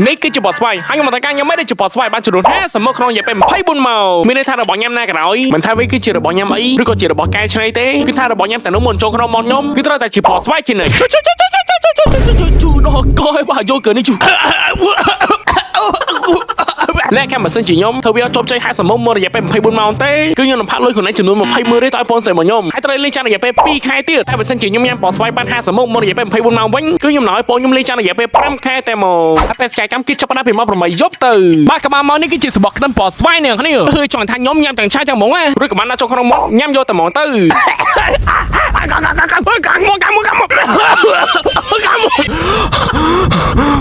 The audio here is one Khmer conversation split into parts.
នេះគឺជាបទស្វាយហើយខ្ញុំតែកាញ់ខ្ញុំមិនได้ជាបទស្វាយបានចំនួន50មកក្នុងរយៈពេល24ម៉ោងមានន័យថារបស់ញ៉ាំណាក៏ដោយមិនថាវាគឺជារបស់ញ៉ាំអីឬក៏ជារបស់កែច្នៃទេគឺថារបស់ញ៉ាំតែនោះមុនចូលក្នុងមកខ្ញុំគឺត្រូវតែជាបទស្វាយជានិច្ចជូដល់កោបើយកកើនេះជូและแค่มาซึ่งจีខ្ញុំធ្វើវាចប់ចៃ50ម៉ោងមករយៈពេល24ម៉ោងទេគឺខ្ញុំនឹងផាក់លុយខ្លួនឯងចំនួន20ម៉ឺនរៀលទៅឲ្យបងស្រីមកខ្ញុំហើយត្រូវលេងចានរយៈពេល2ខែទៀតតែបើសិនជាខ្ញុំញ៉ាំបោះស្វាយបាន50ម៉ោងមករយៈពេល24ម៉ោងវិញគឺខ្ញុំនឹងឲ្យបងខ្ញុំលេងចានរយៈពេល5ខែតែមកហើយពេលស្កាយកម្មគឺចាប់ផ្ដើមពីម៉ោង8យប់ទៅបាទក្បាលមកនេះគឺជាសបកក្តិនបោះស្វាយនេះគ្នាគឺចង់ថាខ្ញុំញ៉ាំទាំងឆាទាំងហ្មងណាឬក៏បានដាក់ចូលក្នុងមាត់ញ៉ាំយកតែហ្មងទ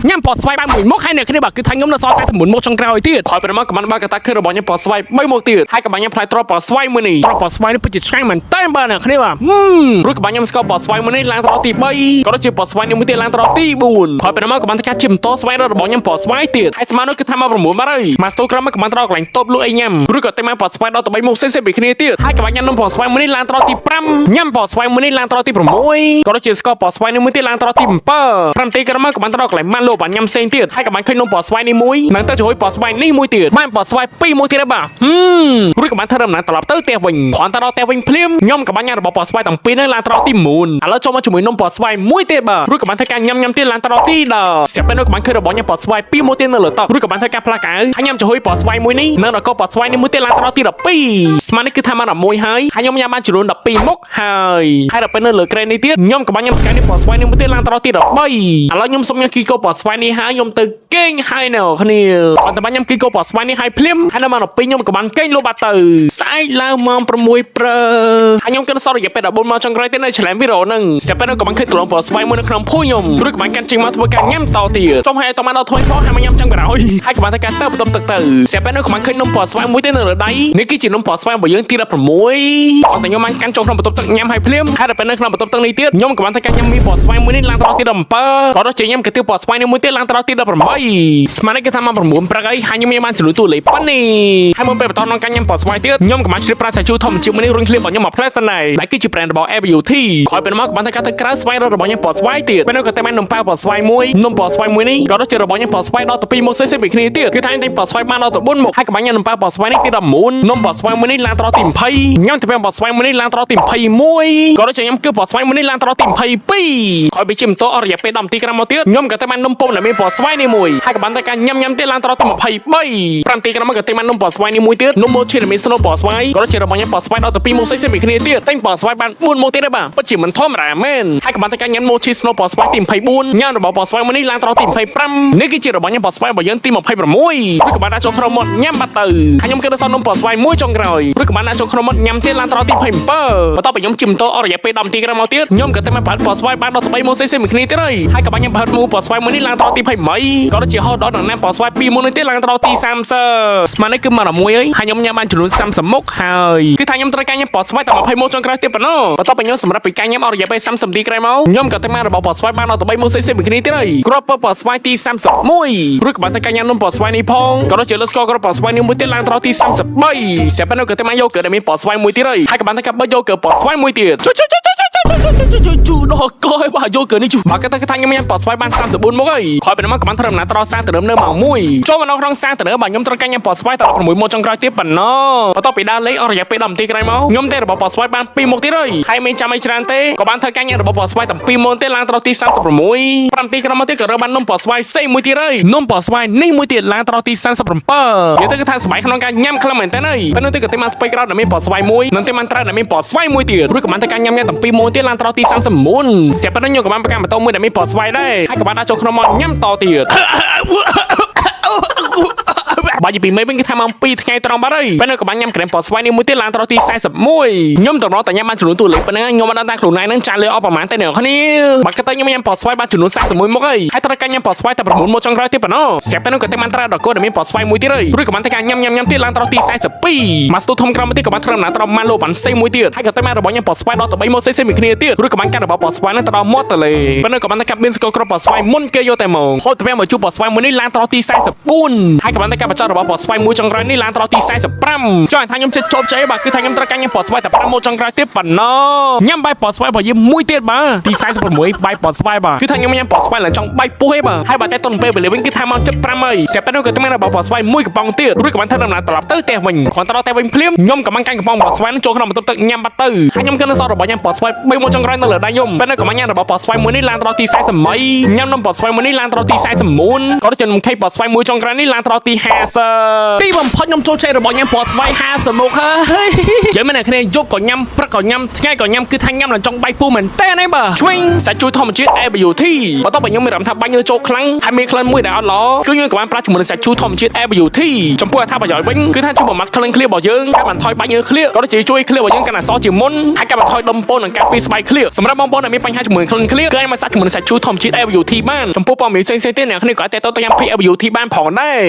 ៅញ៉ាំបោះស្វាយបានមួយមុខហើយនៅគ្នាបាទគឺថាខ្ញុំនៅសល់49មុខចុងក្រោយទៀតហើយប្រមាណកំណបាទកតាគឺរបស់ញ៉ាំបោះស្វាយ3មុខទៀតហើយក៏បានញ៉ាំផ្លែត្រប់បោះស្វាយមួយនេះត្រប់បោះស្វាយនេះពិតជាឆ្ងាញ់មែនតើបាទនៅគ្នាបាទរួចក៏បានញ៉ាំស្ករបោះស្វាយមួយនេះឡើងត្រប់ទី3ក៏ដូចជាបោះស្វាយនេះមួយទៀតឡើងត្រប់ទី4ហើយប្រមាណក៏បានការជិះម៉ូតូស្វែងរករបស់ញ៉ាំបោះស្វាយទៀតហើយស្មើនោះគឺថាមក9បាទហើយមកស្ទូក្រមក៏បានត្រកកន្លែងតូបលក់អីញ៉ាំឬក៏តែមកបោះស្វាយដល់ទៅ3មុខផ្សេងៗពីគ្នាទៀតហើយក៏បានញ៉ាំនំបោះស្វាយមួយនេះឡើងត្រប់ទី5ញ៉ាំបោះស្វាយមួយនេះឡើងត្រប់ទី6ក៏ដូចជាស្ករបោះស្វាយនេះមួយទៀតឡើងត្រប់ទី7 5ទីក្រមក៏បានត្រកកន្លែងម៉ាន់លក់បានញ៉ាំផ្សេងទៀតហើយក៏បានឃើញនំបោះស្វាយនេះមួយនឹងទៅជួយបោះស្វាយនេះមួយទៀតបានបោះស្វាយ2មុខទៀតដែរបាទរួចក៏បានធ្វើដំណើរត្រឡប់ទៅផ្ទះវិញគ្រាន់តែដល់ផ្ទះវិញភ្លាមខ្ញុំក៏បានញ៉ាំរបស់បោះស្វាយទាំងពីរនេះឡើងត្រប់ទី4ឥឡូវចូលមកជាមួយនំបោះស្វាយមួយទៀតបាទរួចក៏បានធ្វើការញ៉ាំទៀតឡើងត្រប់ទី10ស្រាប់ពេលនោះក៏បានឃើញរបស់ញ៉ាំបោះស្វាយ2មុខទៀតនៅលើតុរួចក៏បានធ្វើការផ្លាស់កៅហើយញ៉ាំជាមួយបោះស្វាយមួយនេះនៅដល់កោបោះស្វាយនេះមួយទៀតឡើងត្រប់ទី12ស្មើនេះគឺថាមក11ហើយខ្ញុំញ៉ាំបានចំនួន12មុខហើយដល់ពេលនៅលើក្រែននេះទៀតខ្ញុំក៏បានញ៉ាំស្កាយនេះបោះស្វាយនេះមួយទៀតឡើងត្រប់ទី13ឥឡូវខ្ញុំសុំញ៉ាំគីកោបោះស្វាយនេះហើយខ្ញុំទៅគេងហើយនៅគ្នាគាត់តែបានញ៉ាំគីកោបោះស្វាយនេះហើយភ្លាមហើយនៅមក12ខ្ញុំក៏បានគេងលុបបាត់ទៅស្អែកឡើងម៉ោង6ព្រឹកហើយខ្ញុំគិតសល់រយៈពេល14ម៉ោងចុងក្រោយទៀតនៅឆ្លងវីដេអូហ្នឹងស្រាប់ពេលនោះក៏បានឃើញត្រឡងបោះស្វាយមួយនៅក្នុងភូមិខ្ញុំរួចក៏បានកាន់ចេញមកធ្វើការញ៉ាំតទៀតចុំហើយតមកដល់ធុញផងហើយមកញ៉ាំចឹងក៏ហើយហើយក៏បានធ្វើការទៅបន្ទប់ទឹកទៅស្រាប់ពេលនោះក៏បានឃើញនំបោះស្វាយមួយទៀតនៅលើដៃនេះគឺជានំបោះស្វាយរបស់យើងទី16គាត់តែខ្ញុំបានកាន់ចូលក្នុងបន្ទប់ទឹកញ៉ាំហើយភ្លាមហើយដល់ពេលនៅក្នុងបន្ទប់ទឹកនេះទៀតខ្ញុំក៏បានធ្វើការញ៉ាំមីបោះស្វាយមួយនេះឡើងត្រង់ទី17ក៏ដូចជាញ៉ាំកាទៀវបោះស្វាយនេះមួយទៀតឡើងត្រង់ទី18ស្មានគេថាមក9ព្រឹកអីហើយខ្ញុំបានជ្រុលទូលេប៉ុណ្នេះហើយមុនពេលបន្តក្នុងការញ៉ាំបោះស្វាយទៀតខ្ញុំក៏បានជ្រាបប្រាសាជូធម្មជាតិមួយនេះរុញឃ្លៀបរបស់ខ្ញុំមកផ្លែសិនដែរដែលគឺជា brand របស់ ABUT ក្រោយពេលមកក៏បានធ្វើការទៅក្រៅស្វែងរករបស់ញ៉ាំបោះស្វាយទៀតពេលនោះក៏តែបាននំប៉ាវបោះស្វាយមួយនំបោះស្វាយមួយនេះក៏ដូចជារបស់ញ៉ាំបោះស្វាយដល់ទៅ2មុខផ្សេងៗពីគ្នាទៀតគឺថាតែបោះស្វាយបានដល់ទៅ4មុខហើយក៏បានញ៉ាំនំប៉ាវបោះស្វាយនេះទី19នំបោះស្វាយមួយនេះឡើងត្រង់ទី20ញ៉ាំតែបោះស្វាយមួយនេះឡើងត្រង់ទី21ក៏ដូចជាញ៉ាំគឺបោះស្វាយមួយនេះឡើងត្រង់ទី22ក្រោយពីជិះម៉ូតូអស់រយៈពេល10នាទីក្រោយមកទៀតខ្ញុំក៏តែបាននំពុំដែលមានបោះស្វាយនេះមួយហើយក៏បានតែការញ៉ាំទៀតឡើងត្រង់ទី23 5នាទីក្រោយមកក៏តែបាននំបោះស្វាយនេះមួយទៀតនំម៉ូឈីដែលមានស្នូលបោះស្វាយក៏ដូចជារបស់ញ៉ាំបោះស្វាយដល់ទៅ2មុខផ្សេងៗពីគ្នាទៀតតែបោះស្វាយបាន4មុខទៀតដែរបាទពិតជាមិនធម្មតាមែនហើយក៏បានតែការញ៉ាំម៉ូឈីស្នូលបោះស្វាយទី24ញ៉ាំរបស់បោះស្វាយមួយនេះឡើងត្រង់ទី25នេះគឺជារបស់ញ៉ាំបោះស្វាយរបស់យើងទី26ឬក៏បានដាក់ចូលក្នុងមាត់ញ៉ាំបាត់ទៅហើយខ្ញុំគិតថាសល់នំបោះស្វាយមួយចុងក្រោយឬក៏បានដាក់ចូលក្នុងមាត់ញ៉ាំទៀតឡើងត្រង់ទី27បន្ទាប់ពីខ្ញុំជិះម៉ូតូអស់រយៈពេល10នាទីក្រោយមកទៀតខ្ញុំក៏តែបានបោះស្វាយបានដល់ទៅ3មុខផ្សេងៗពីគ្នាទៀតហើយក៏បានញ៉ាំបោះស្វាយមួយនេះឡើងត្រង់ទី28ក៏ដូចជាហោដល់ដល់ណាំបោះស្វាយ2មុខនេះទៀតឡើងត្រង់ទី30ស្មាននេះគឺមក11ហើយខ្ញុំញ៉ាំបានចំនួន30មុខហើយគឺថាខ្ញុំត្រូវការញ៉ាំបោះស្វាយតែ20មុខចុងក្រោយទៀតប៉ុណ្ណោះបន្ទាប់ពីខ្ញុំសម្រាប់ពីការញ៉ាំអស់រយៈពេល30នាទីក្រោយមកខ្ញុំក៏តែបានរបស់បោះស្វាយបានដល់ទៅ3មុខផ្សេងៗពីគ្នាទៀតហើយគ្រាប់បោះស្វាយទី31រួចក៏បានតែការញ៉ាំនំបោះស្វាយនេះផងក៏ដូចជាលើស្ករគ្រាប់បោះស្វាយនេះមួយទៀតឡើងត្រង់ទី33ស្រាប់ពេលនោះក៏តែបានយកកើដែលមានបោះស្វាយមួយទៀតហើយក៏បានតែកាប់បិទយកកើបោះស្វាយមួយទៀតជូដល់កោបើយកកើនេះជូមកគេថាខ្ញុំញ៉ាំបោះស្វាយបាន34មុខហើយក្រោយពីនោះមកក៏បានធ្វើដំណើរត្រសាទៅនៅម៉ោង1ចូលមកនៅក្នុងសាទៅបាទខ្ញុំត្រូវការញ៉ាំបោះស្វាយត6មុខចុងក្រោយទៀតប៉ុណ្ណោះបន្ទាប់ពីដើរលេងអស់រយៈពេល10នាទីក្រោយមកខ្ញុំតែរបស់បោះស្វាយបាន2មុខទៀតហើយមិនចាំអីច្រើនទេក៏បានធ្វើការញ៉ាំរបស់បោះស្វាយទាំង2មុខទៀតឡើងត្រង់ទី36 5នាទីក្រោយមកទៀតក៏រើបាននំបោះស្វាយផ្សេងមួយទៀតហើយនំបោះស្វាយនេះមួយទៀតឡើងត្រង់ទី37និយាយទៅគឺថាសប្បាយក្នុងការញ៉ាំខ្លាំងមែនតើហើយពេលនោះទៅក៏តែមកស្ពៃក្រោតដែលមានបោះស្វាយមួយនឹងតែបានត្រាដែលមានបោះស្វាយមួយទៀតរួចក៏បានធ្វើការញ៉ាំទាំង2មុខទៀតឡើងត្រង់ទី39ស្រាប់ពេលនោះខ្ញុំក៏បានប្រកាសម៉ូតូមួយដែលមានបោះស្វាយដែរហើយក៏បានដាក់ចូលក្នុងមកញ៉ាំតទៀតបាច់ពីមេវិញគេថាមក2ថ្ងៃត្រង់បាត់ហើយពេលនោះក៏បានញ៉ាំក្រែមបោះស្វាយនេះមួយទៀតឡើងត្រង់ទី41ខ្ញុំតម្រូវតែញ៉ាំបានចំនួនតួលេខប៉ុណ្ណឹងខ្ញុំមិនដឹងថាខ្លួនឯងនឹងចាស់លើអស់ប្រហែលតែអ្នកគ្នាបាត់ក៏តែខ្ញុំញ៉ាំបោះស្វាយបានចំនួន41មុខហើយត្រូវការញ៉ាំបោះស្វាយតែ9មុខចុងក្រោយទៀតប៉ុណ្ណោះស្រាប់ពេលនោះក៏តែបានត្រាដល់កូនដែលមានបោះស្វាយមួយទៀតហើយរួចក៏បានតែការញ៉ាំទៀតឡើងត្រង់ទី42មកស្ទូធំក្រោមទៀតក៏បានធ្វើដំណើរត្រង់មកលោកបានផ្សេងមួយទៀតហើយក៏តែបានរបស់ញ៉ាំបោះស្វាយដល់ទៅ3មុខផ្សេងៗគ្នាទៀតរួចក៏បានកាត់របស់បោះស្វាយនឹងទៅដល់មាត់ទលេពេលនោះក៏បានតែកាត់មានស្ករគ្រាប់បោះស្វាយមុនគេយកតែមកហូតទៅមកជួបបោះស្វាយមួយនេះឡើងត្រង់ទី44ហើយក៏បានតែកាត់បញ្ចុះ របស់ពណ៌ស្វាយមួយចុងក្រោយនេះឡើងដល់ទី45ចុះថាខ្ញុំចិត្តជោគជ័យបាទគឺថាខ្ញុំត្រូវការញ៉ាំពណ៌ស្វាយតែ5ម៉ូតចុងក្រោយទៀតប៉ុណ្ណោះញ៉ាំបាយពណ៌ស្វាយរបស់យើងមួយទៀតបាទទី46បាយពណ៌ស្វាយបាទគឺថាខ្ញុំញ៉ាំពណ៌ស្វាយឡើងចង់បាយពោះឯបាទហើយបាទតែតុនពេលវេលាវិញគឺថាមក75ហើយស្រាប់តែនោះក៏មានរបស់ពណ៌ស្វាយមួយកំប៉ុងទៀតរួចក៏បានធ្វើដំណើរត្រឡប់ទៅផ្ទះវិញគ្រាន់តែដល់តែវិញភ្លាមខ្ញុំក៏បានកាន់កំប៉ុងពណ៌ស្វាយនឹងចូលក្នុងបន្ទប់ទឹកញ៉ាំបាត់ទៅហើយខ្ញុំក៏នៅសល់របស់ញ៉ាំពណ៌ស្វាយ3ម៉ូតចុងក្រោយនៅលើដៃខ្ញុំពេលនោះក៏បានញ៉ាំរបស់ពណ៌ស្វាយមួយនេះឡើងដល់ទី40ញ៉ាំនំពណ៌ស្វាយមួយនេះឡើងដល់ទី49ក៏ដូចជានំខេកពណ៌ស្វាយមួយចុងក្រោយនេះឡើងដល់ទី50ទីបំផុតខ្ញុំចូលចិត្តរបស់ញ៉ាំពណ៌ស្វាយ50មុខហើយយើងមិនអ្នកគ្នាយប់ក៏ញ៉ាំព្រឹកក៏ញ៉ាំថ្ងៃក៏ញ៉ាំគឺថាញ៉ាំឡើងចង់បាយពូមែនតើណាបាទឆ្វេងសាច់ជួយធម្មជាតិ ABUT បន្ទាប់ពីខ្ញុំមានអារម្មណ៍ថាបាញ់ញើចូលខ្លាំងហើយមានក្លិនមួយដែលអត់ល្អគឺយើងក៏បានប្រើជាមួយនឹងសាច់ជូរធម្មជាតិ ABUT ចំពោះអត្ថប្រយោជន៍វិញគឺថាជួយបំបត្តិក្លិនឃ្លៀរបស់យើងកាត់បន្ថយបាញ់ញើឃ្លៀក៏ដូចជាជួយឃ្លៀរបស់យើងកាន់តែសជាមុនហើយកាត់បន្ថយដុំពោននិងការពីស្បែកឃ្លៀសម្រាប់បងប្អូនដែលមានបញ្ហាជាមួយក្លិនឃ្លៀគឺអាចមកសាច់ជាមួយនឹងសាច់ជូរធម្មជាតិ ABUT បានចំពោះព័ត៌មានផ្សេងៗទៀតអ្នកគ្នាក៏អាចតេតទៅតាម page ABUT បានផងដែរ